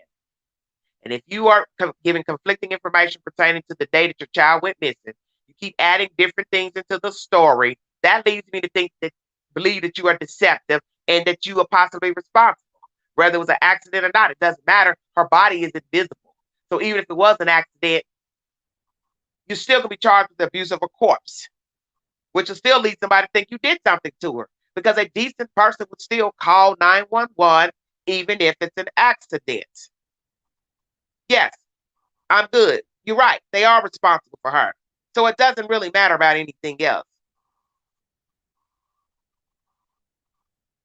And if you are giving conflicting information pertaining to the day that your child went missing, you keep adding different things into the story, that leads me to believe that you are deceptive and that you are possibly responsible. Whether it was an accident or not, it doesn't matter. Her body is invisible. So even if it was an accident, you're still going to be charged with the abuse of a corpse, which will still lead somebody to think you did something to her, because a decent person would still call 911 even if it's an accident. Yes, I'm good. You're right. They are responsible for her. So it doesn't really matter about anything else.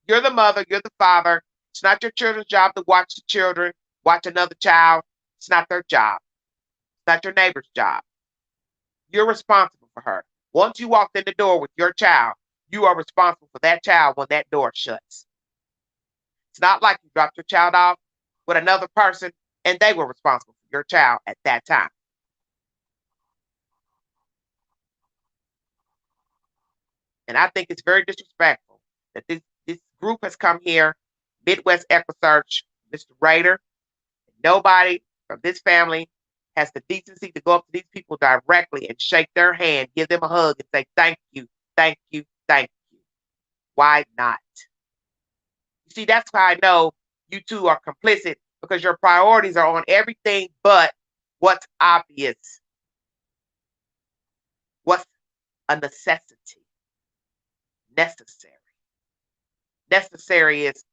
You're the mother, you're the father. It's not your children's job to watch the children, watch another child. It's not their job. It's not your neighbor's job. You're responsible for her. Once you walked in the door with your child, you are responsible for that child when that door shuts. It's not like you dropped your child off with another person and they were responsible for your child at that time. And I think it's very disrespectful that this group has come here, Midwest Equusearch, Mr. Rader. Nobody from this family has the decency to go up to these people directly and shake their hand, give them a hug, and say, thank you, thank you, thank you. Why not? You see, that's how I know you two are complicit, because your priorities are on everything but what's obvious, what's a necessity. Necessary. Necessary is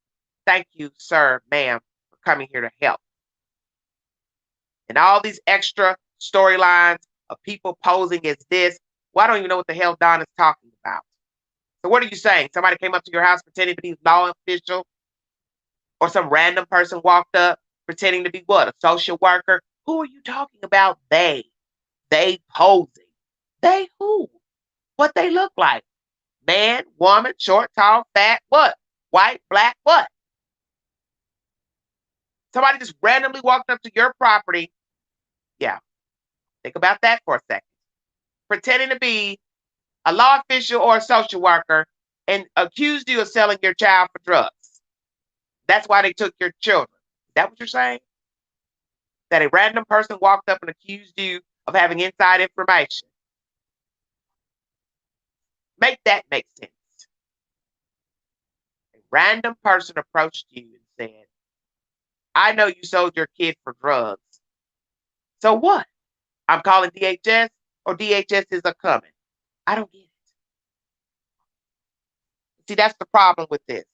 thank you, sir, ma'am, for coming here to help. And all these extra storylines of people posing as this, well, I don't even know what the hell Don is talking about. So what are you saying? Somebody came up to your house pretending to be a law official? Or some random person walked up pretending to be what? A social worker? Who are you talking about? They posing. They who? What they look like? Man, woman, short, tall, fat, what? White, black, what? Somebody just randomly walked up to your property. Yeah, think about that for a second. Pretending to be a law official or a social worker and accused you of selling your child for drugs. That's why they took your children. Is that what you're saying? That a random person walked up and accused you of having inside information. Make that make sense. A random person approached you and said, I know you sold your kid for drugs. So what? I'm calling DHS, or DHS is a coming. I don't get it. See, that's the problem with this.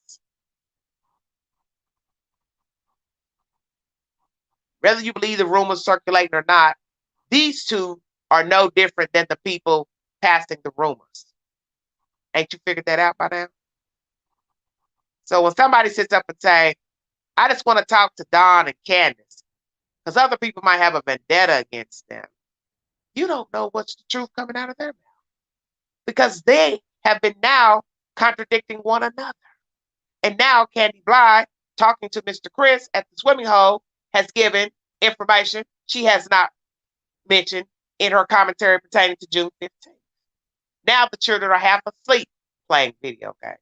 Whether you believe the rumors circulating or not, these two are no different than the people passing the rumors. Ain't you figured that out by now? So when somebody sits up and say, I just want to talk to Don and Candace, because other people might have a vendetta against them, you don't know what's the truth coming out of their mouth. Because they have been now contradicting one another. And now Candy Bly, talking to Mr. Chris at the swimming hole, has given information she has not mentioned in her commentary pertaining to June 15th. Now the children are half asleep playing video games.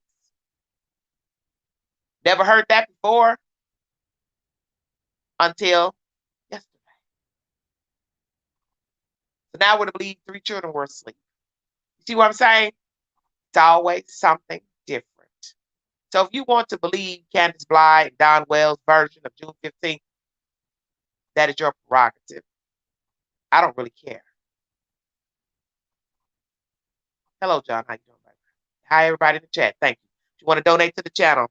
Never heard that before until yesterday. So now we're to believe 3 children were asleep. You see what I'm saying? It's always something different. So if you want to believe Candace Bly and Don Wells' version of June 15th, that is your prerogative. I don't really care. Hello, John. How you doing, baby? Hi, everybody in the chat. Thank you. If you want to donate to the channel,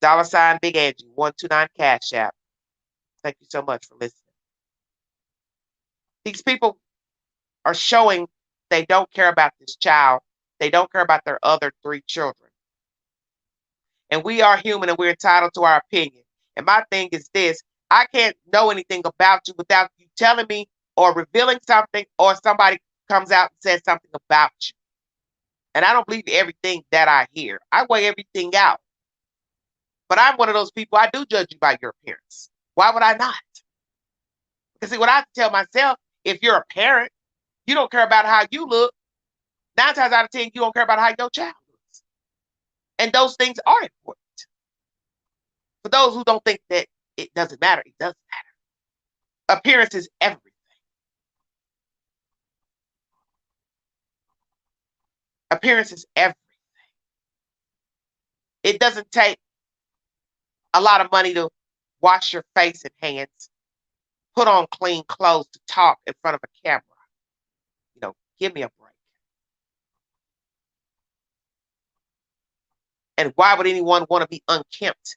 $ Big Angie 129 Cash App. Thank you so much for listening. These people are showing they don't care about this child. They don't care about their other 3 children. And we are human and we're entitled to our opinion. And my thing is this: I can't know anything about you without you telling me or revealing something, or somebody comes out and says something about you. And I don't believe everything that I hear. I weigh everything out. But I'm one of those people, I do judge you by your appearance. Why would I not? Because see, what I tell myself, if you're a parent, you don't care about how you look. 9 times out of 10, you don't care about how your child looks. And those things are important. For those who don't think that it doesn't matter, it does matter. Appearance is everything. Appearance is everything. It doesn't take a lot of money to wash your face and hands, put on clean clothes to talk in front of a camera. Give me a break. And why would anyone want to be unkempt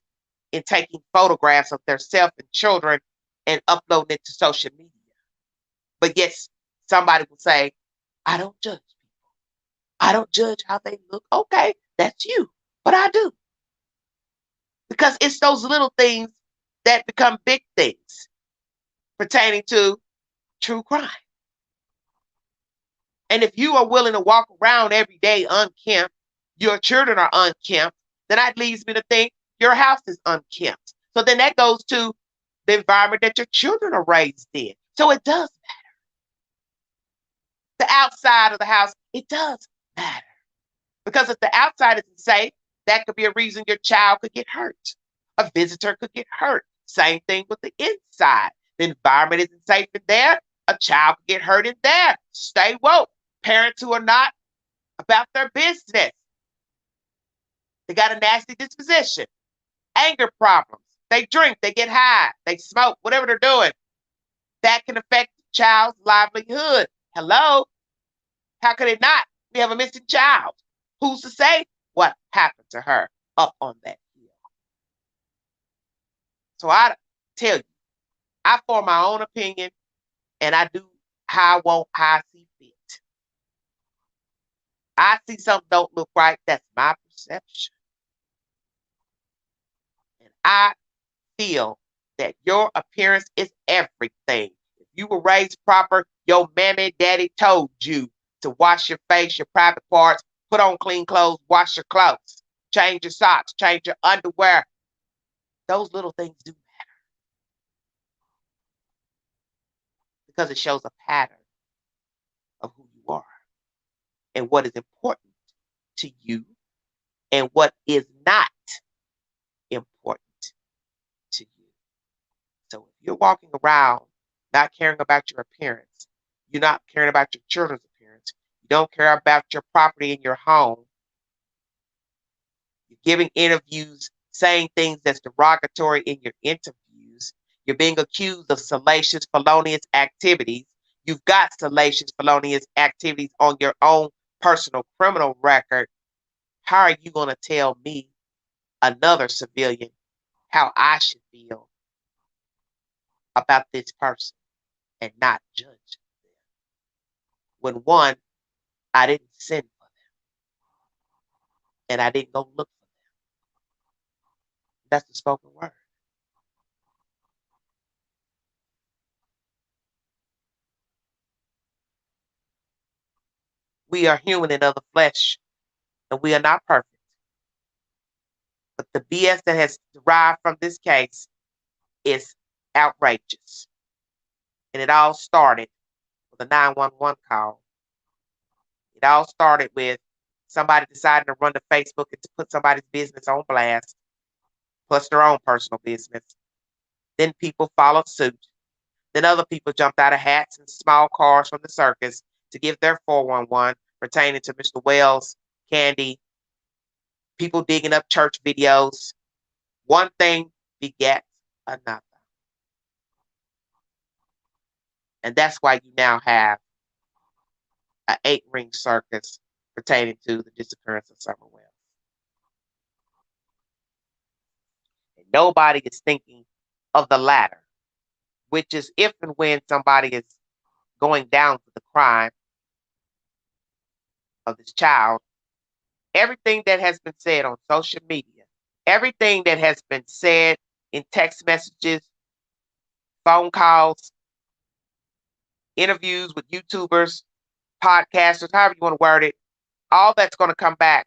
in taking photographs of themselves and children and uploading it to social media? But yes, somebody will say, I don't judge people. I don't judge how they look. Okay, that's you. But I do. Because it's those little things that become big things pertaining to true crime. And if you are willing to walk around every day unkempt, your children are unkempt, then that leads me to think your house is unkempt. So then that goes to the environment that your children are raised in. So it does matter. The outside of the house, it does matter. Because if the outside isn't safe, that could be a reason your child could get hurt. A visitor could get hurt. Same thing with the inside. The environment isn't safe in there. A child could get hurt in there. Stay woke. Parents who are not about their business. They got a nasty disposition, anger problems. They drink, they get high, they smoke, whatever they're doing. That can affect the child's livelihood. Hello? How could it not? We have a missing child. Who's to say what happened to her up on that hill? So I tell you, I form my own opinion and I do how I want, how I see fit. I see something don't look right. That's my perception. And I feel that your appearance is everything. If you were raised proper, your mammy, daddy told you to wash your face, your private parts, put on clean clothes, wash your clothes, change your socks, change your underwear. Those little things do matter because it shows a pattern of who you are and what is important to you and what is not important to you. So if you're walking around not caring about your appearance, you're not caring about your children's appearance, you don't care about your property in your home, you're giving interviews, saying things that's derogatory in your interviews, you're being accused of salacious, felonious activities, you've got salacious, felonious activities on your own personal criminal record, how are you going to tell me, another civilian, how I should feel about this person and not judge them? When one, I didn't send for them and I didn't go look for them. That's the spoken word. We are human and of the flesh, and we are not perfect. But the BS that has derived from this case is outrageous. And it all started with a 911 call. It all started with somebody deciding to run to Facebook and to put somebody's business on blast, plus their own personal business. Then people followed suit. Then other people jumped out of hats and small cars from the circus to give their 411 pertaining to Mr. Wells, Candy, people digging up church videos. One thing begets another. And that's why you now have an 8-ring circus pertaining to the disappearance of Summer Wells. And nobody is thinking of the latter, which is if and when somebody is going down for the crime of this child, everything that has been said on social media, everything that has been said in text messages, phone calls, interviews with YouTubers, podcasters, however you want to word it, all that's going to come back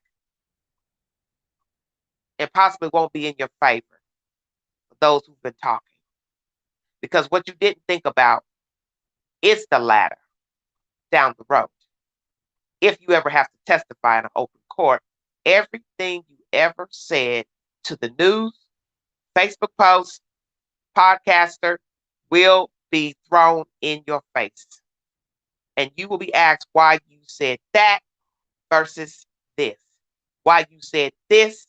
and possibly won't be in your favor for those who've been talking. Because what you didn't think about is the latter down the road. If you ever have to testify in an open court, everything you ever said to the news, Facebook post, podcaster will be thrown in your face. And you will be asked why you said that versus this. Why you said this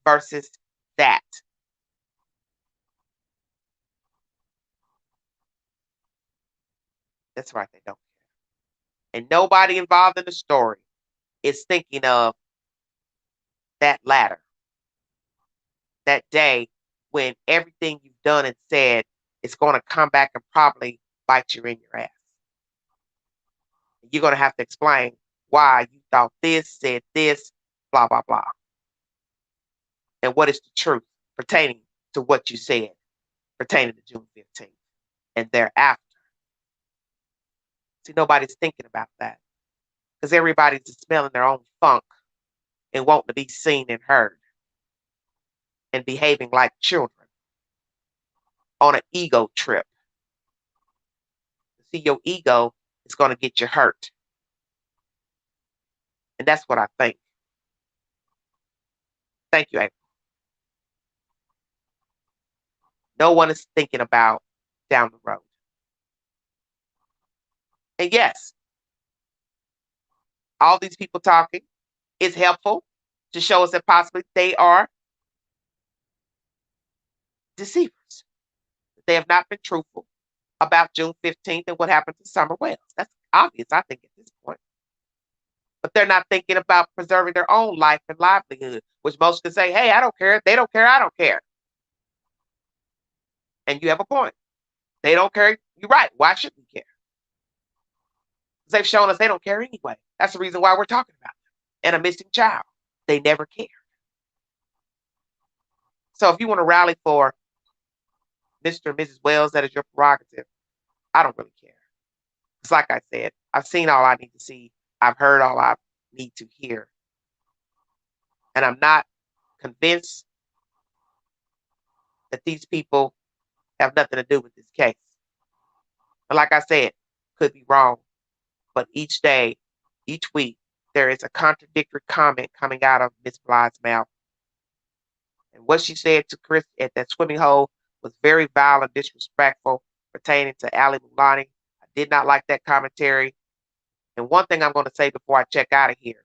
versus that. That's right, they don't care. And nobody involved in the story is thinking of that latter, that day when everything you've done and said is going to come back and probably bite you in your ass. You're going to have to explain why you thought this, said this, blah, blah, blah. And what is the truth pertaining to what you said pertaining to June 15th and thereafter. See, nobody's thinking about that because everybody's just smelling their own funk and wanting to be seen and heard and behaving like children on an ego trip. See, your ego is going to get you hurt. And that's what I think. Thank you, April. No one is thinking about down the road. And yes, all these people talking is helpful to show us that possibly they are deceivers. They have not been truthful about June 15th and what happened to Summer Wells. That's obvious, I think, at this point. But they're not thinking about preserving their own life and livelihood, which most can say, hey, I don't care. They don't care. I don't care. And you have a point. They don't care. You're right. Why should we care? Because they've shown us they don't care anyway. That's the reason why we're talking about them and a missing child. They never cared. So if you want to rally for Mr. and Mrs. Wells, that is your prerogative. I don't really care. It's like I said, I've seen all I need to see. I've heard all I need to hear. And I'm not convinced that these people have nothing to do with this case. But like I said, could be wrong. But each day, each week, there is a contradictory comment coming out of Miss Blythe's mouth. And what she said to Chris at that swimming hole was very vile and disrespectful pertaining to Ali Mulani. I did not like that commentary. And one thing I'm going to say before I check out of here.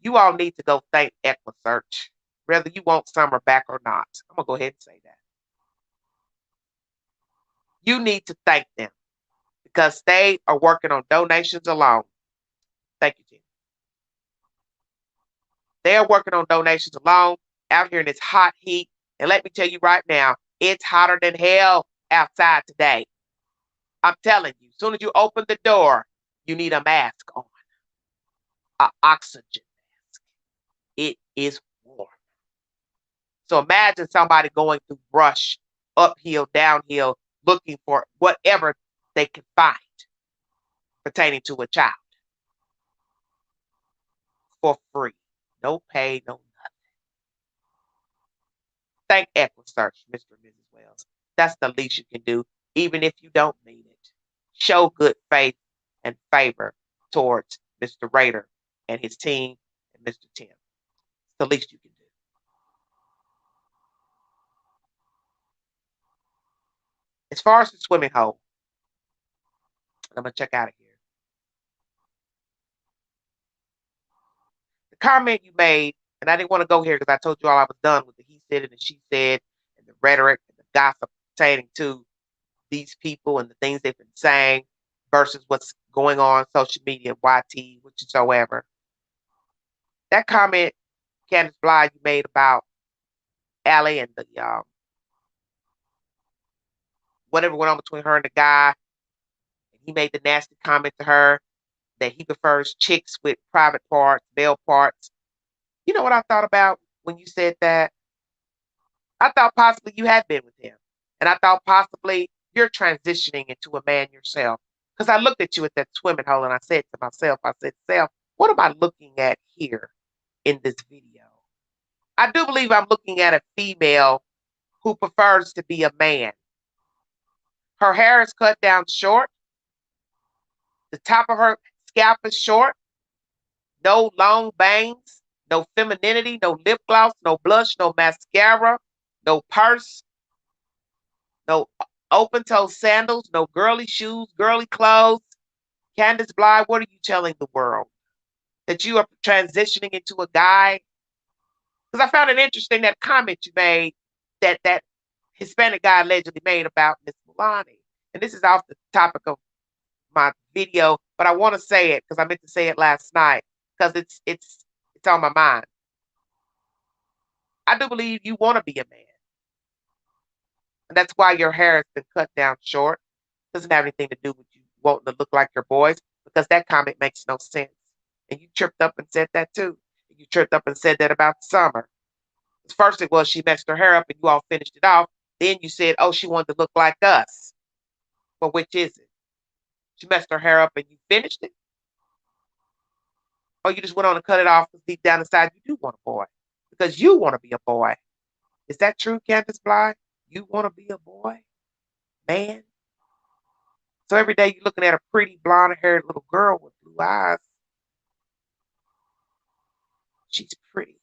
You all need to go thank Equusearch, whether you want Summer back or not. I'm going to go ahead and say that. You need to thank them because they are working on donations alone. Thank you, Jim. They are working on donations alone out here in this hot heat. And let me tell you right now, it's hotter than hell outside today. I'm telling you, as soon as you open the door, you need a mask on, an oxygen mask. It is warm. So imagine somebody going through brush, uphill, downhill, looking for whatever they can find pertaining to a child for free. No pay, no nothing. Thank Equusearch, Mr. and Mrs. Wells. That's the least you can do, even if you don't mean it. Show good faith and favor towards Mr. Rader and his team and Mr. Tim. It's the least you can do. As far as the swimming hole, I'm going to check out of here. The comment you made, and I didn't want to go here because I told you all I was done with the he said and the she said and the rhetoric and the gossip pertaining to these people and the things they've been saying. versus what's going on social media, YT, whatsoever. That comment, Candace Bly, you made about Allie and the whatever went on between her and the guy, and he made the nasty comment to her that he prefers chicks with private parts, male parts. You know what I thought about when you said that? I thought possibly you had been with him. And I thought possibly you're transitioning into a man yourself. Because I looked at you at that swimming hole and I said to myself, I said, Self, what am I looking at here in this video? I do believe I'm looking at a female who prefers to be a man. Her hair is cut down short. The top of her scalp is short. No long bangs, no femininity, no lip gloss, no blush, no mascara, no purse, no open toe sandals, no girly shoes, girly clothes. Candace Bly, what are you telling the world? That you are transitioning into a guy? Because I found it interesting that comment you made that Hispanic guy allegedly made about Miss Milani. And this is off the topic of my video, but I want to say it because I meant to say it last night because it's on my mind. I do believe you want to be a man. And that's why your hair has been cut down short. Doesn't have anything to do with you wanting to look like your boys, because that comment makes no sense. And you tripped up and said that too. You tripped up and said that about Summer. First it was she messed her hair up and you all finished it off. Then you said, oh, she wanted to look like us. Well, which is it? She messed her hair up and you finished it? Or you just went on and cut it off because deep down inside you do want a boy? Because you want to be a boy. Is that true, Candace Bly? You want to be a boy? Man? So every day you're looking at a pretty blonde-haired little girl with blue eyes. She's pretty.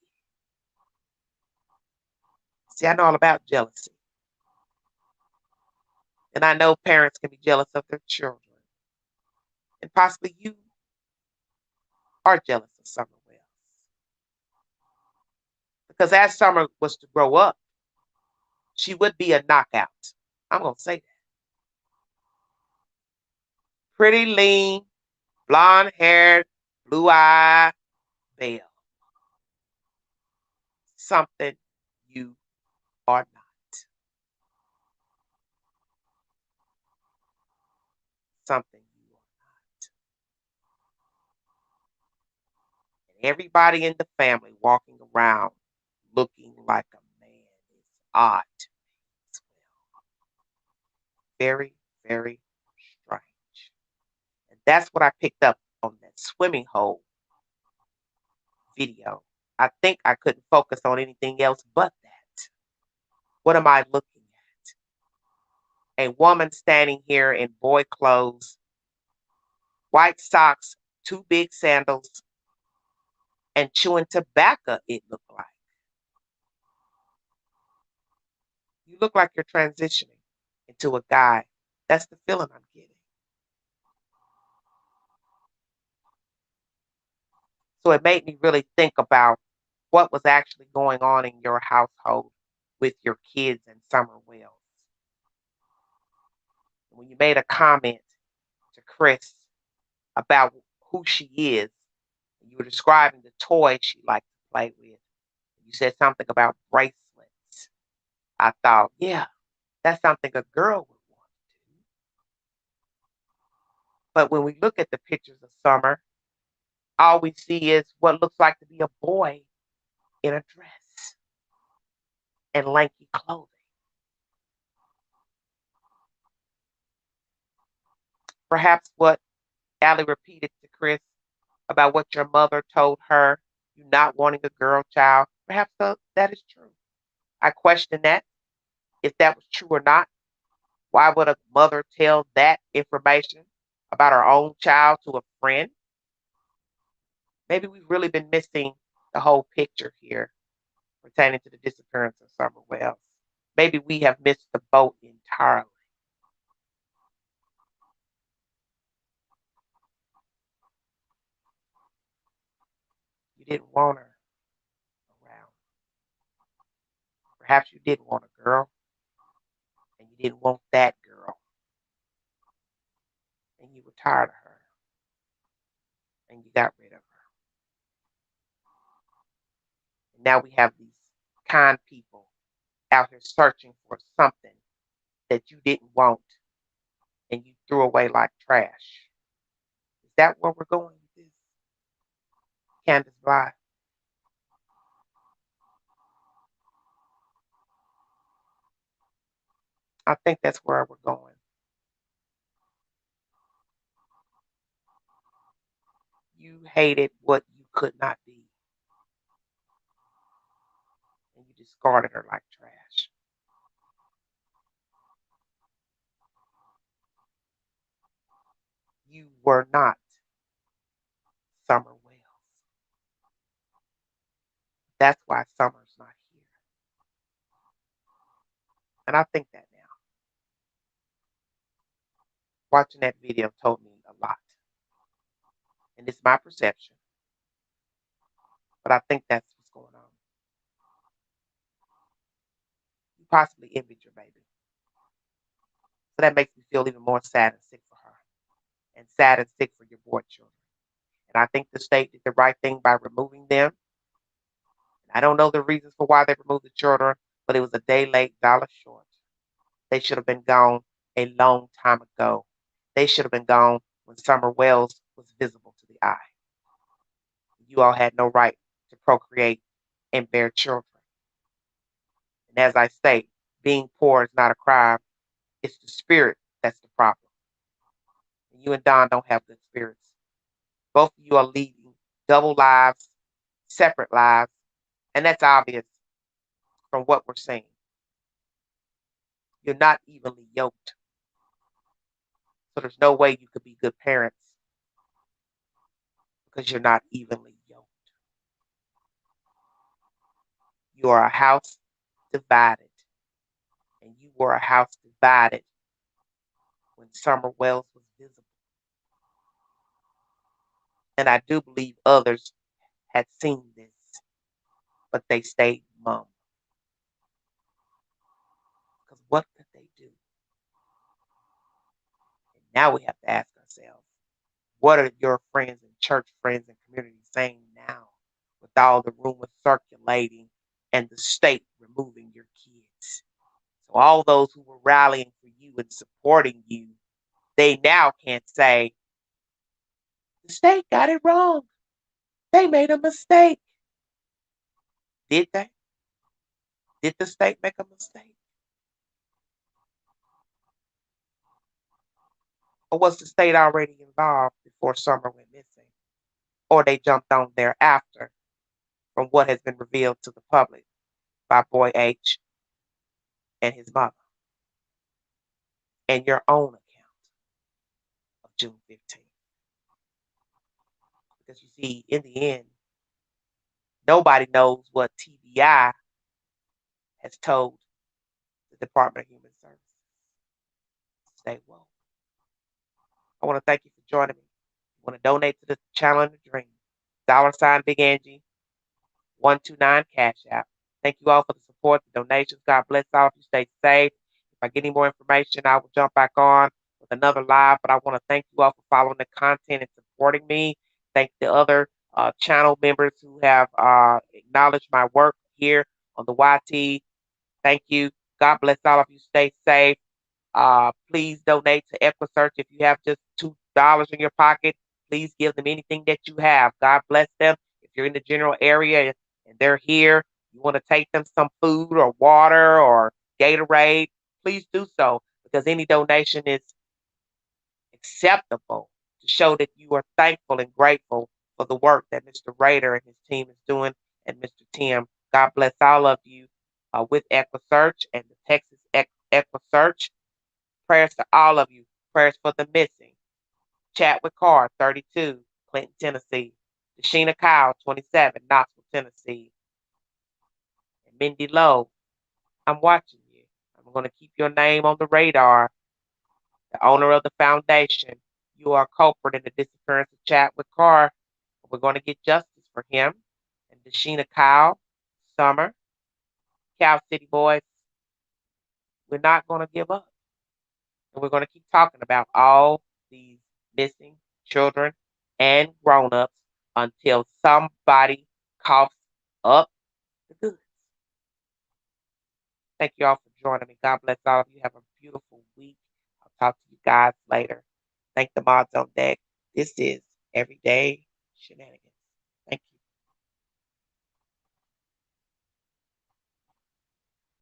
See, I know all about jealousy. And I know parents can be jealous of their children. And possibly you are jealous of Summer Wells. Because as Summer was to grow up, she would be a knockout. I'm going to say that. Pretty lean, blonde-haired, blue-eyed Belle. Something you are not. Something you are not. And everybody in the family walking around looking like a man is odd to me as well. Very, very strange. And that's what I picked up on that swimming hole video. I think I couldn't focus on anything else but that. What am I looking at? A woman standing here in boy clothes, white socks, two big sandals, and chewing tobacco, it looked like. You look like you're transitioning into a guy. That's the feeling I'm getting. So it made me really think about what was actually going on in your household with your kids and Summer Wells. When you made a comment to Chris about who she is, you were describing the toys she liked to play with. You said something about bracelets. I thought, yeah, that's something a girl would want to do. But when we look at the pictures of Summer, all we see is what looks like to be a boy in a dress and lanky clothing. Perhaps what Allie repeated to Chris about what your mother told her, you not wanting a girl child, perhaps that is true. I question that, if that was true or not. Why would a mother tell that information about her own child to a friend? Maybe we've really been missing the whole picture here pertaining to the disappearance of Summer Wells. Maybe we have missed the boat entirely. You didn't want her around. Perhaps you did want a girl, and you didn't want that girl. And you you were tired of her and you got rid of her. And now we have these kind people out here searching for something that you didn't want and you threw away like trash. Is that where we're going with this? Candace Bly. I think that's where we're going. You hated what you could not be, and you discarded her like trash. You were not Summer Wells. That's why Summer's not here. And I think that now. Watching that video told me a lot. And it's my perception. But I think that's what's going on. You possibly envied your baby. So that makes me feel even more sad and sick for her. And sad and sick for your boy children. And I think the state did the right thing by removing them. I don't know the reasons for why they removed the children, but it was a day late, dollar short. They should have been gone a long time ago. They should have been gone when Summer Wells was visible to the eye. You all had no right to procreate and bear children. And as I say, being poor is not a crime. It's the spirit that's the problem. And you and Don don't have good spirits. Both of you are leading double lives, separate lives, and that's obvious from what we're seeing. You're not evenly yoked. So there's no way you could be good parents because you're not evenly yoked. You are a house divided. And you were a house divided when Summer Wells was visible. And I do believe others had seen this, but they stayed mum. Because what could they do? And now we have to ask ourselves, what are your friends and church friends and community saying now with all the rumors circulating and the state removing your kids? So all those who were rallying for you and supporting you, they now can't say, the state got it wrong. They made a mistake. Did they? Did the state make a mistake? Or was the state already involved before Summer went missing? Or they jumped on thereafter from what has been revealed to the public by Boy H and his mother and your own account of June 15th. Because you see, in the end, nobody knows what TBI has told the Department of Human Services. Stay woke. I want to thank you for joining me. You want to donate to the channel and the dream. $ Big Angie 129 Cash App. Thank you all for the support, the donations. God bless all of you. Stay safe. If I get any more information, I will jump back on with another live. But I want to thank you all for following the content and supporting me. Thank the other channel members who have acknowledged my work here on the YT. Thank you. God bless all of you. Stay safe. Please donate to Equusearch. If you have just $2 in your pocket, please give them anything that you have. God bless them. If you're in the general area and they're here, you want to take them some food or water or Gatorade, please do so, because any donation is acceptable to show that you are thankful and grateful for the work that Mr. Rader and his team is doing, and Mr. Tim. God bless all of you with Equusearch and the Texas Equusearch. Prayers to all of you. Prayers for the missing. Chadwick Carr, 32, Clinton, Tennessee. Deshina Kyle, 27, Knoxville, Tennessee. And Mindy Lowe, I'm watching you. I'm going to keep your name on the radar. The owner of the foundation, you are a culprit in the disappearance of Chadwick Carr. We're going to get justice for him. And Deshina Kyle, Summer, Cal City Boys, we're not going to give up. And we're going to keep talking about all these missing children and grown-ups until somebody coughs up the goods. Thank you all for joining me. God bless all of you. Have a beautiful week. I'll talk to you guys later. Thank the mods on deck. This is Everyday Shenanigans. Thank you.